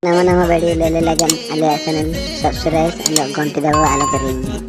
Nama-nama badi lelegan aliasanan subscribe and log on to the algorithm.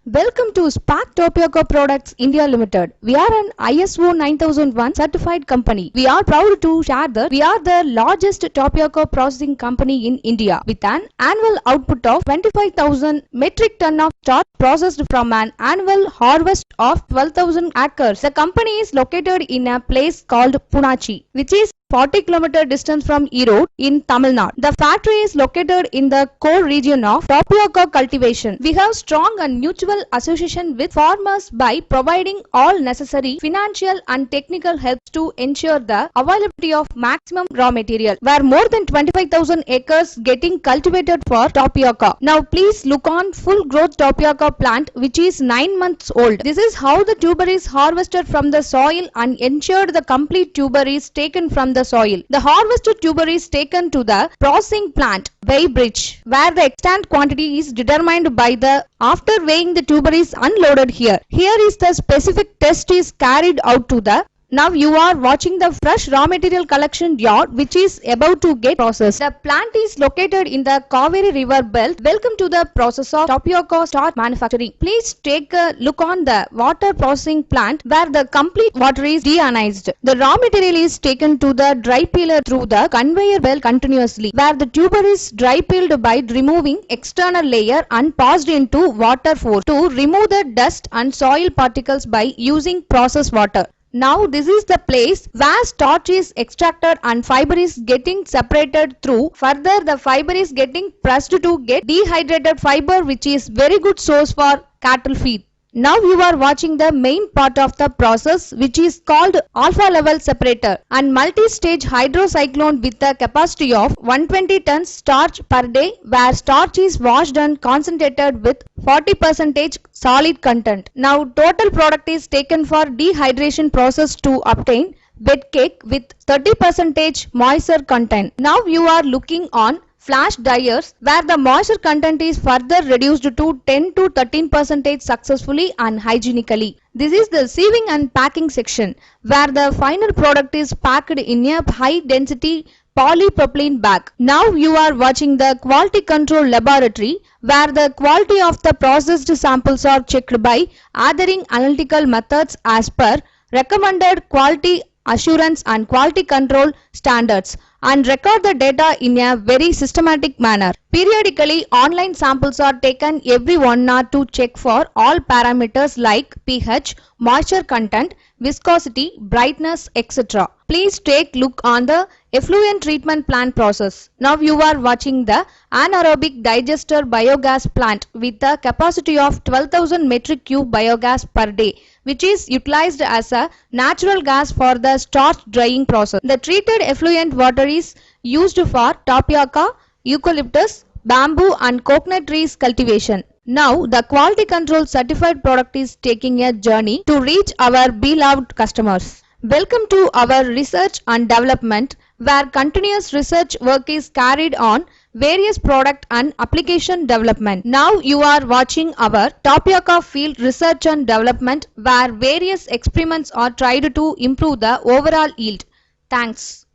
Welcome to Spark Tapioca Products India Limited. We are an ISO 9001 certified company. We are proud to share that we are the largest tapioca processing company in India with an annual output of 25,000 metric ton of starch processed from an annual harvest of 12,000 acres. The company is located in a place called Punachi, which is 40 km distance from Erode in Tamil Nadu. The factory is located in the core region of tapioca cultivation. We have strong and mutual association with farmers by providing all necessary financial and technical help to ensure the availability of maximum raw material, where more than 25,000 acres getting cultivated for tapioca. Now please look on full growth tapioca plant which is 9 months old. This is how the tuber is harvested from the soil and ensured the complete tuber is taken from the soil. The harvested tuber is taken to the processing plant, weigh bridge, where the extant quantity is determined by the after weighing the tuber is unloaded here. Here is the specific test is carried out to the. Now you are watching the fresh raw material collection yard which is about to get processed. The plant is located in the Kaveri river belt. Welcome to the process of tapioca starch manufacturing. Please take a look on the water processing plant where the complete water is deionized. The raw material is taken to the dry peeler through the conveyor belt continuously, where the tuber is dry peeled by removing external layer and passed into water force to remove the dust and soil particles by using processed water. Now this is the place where starch is extracted and fiber is getting separated through. Further the fiber is getting pressed to get dehydrated fiber which is very good source for cattle feed. Now you are watching the main part of the process which is called alpha level separator and multi-stage hydrocyclone with a capacity of 120 tons starch per day, where starch is washed and concentrated with 40% solid content. Now total product is taken for dehydration process to obtain wet cake with 30% moisture content. Now you are looking on flash dryers where the moisture content is further reduced to 10 to 13% successfully and hygienically. This is the sieving and packing section where the final product is packed in a high density polypropylene bag. Now you are watching the quality control laboratory where the quality of the processed samples are checked by adhering analytical methods as per recommended quality assurance and quality control standards and record the data in a very systematic manner. Periodically, online samples are taken every 1 hour to check for all parameters like pH, moisture content, viscosity, brightness, etc. Please take look on the effluent treatment plant process. Now you are watching the anaerobic digester biogas plant with a capacity of 12,000 metric cube biogas per day, which is utilized as a natural gas for the starch drying process. The treated effluent water is used for tapioca, eucalyptus, bamboo and coconut trees cultivation. Now the quality control certified product is taking a journey to reach our beloved customers. Welcome to our research and development where continuous research work is carried on various product and application development. Now you are watching our tapioca field research and development where various experiments are tried to improve the overall yield. Thanks.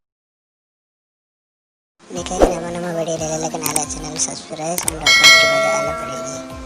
Nama-nama badi lelegan aliasanan subscribe and log on to the algorithm.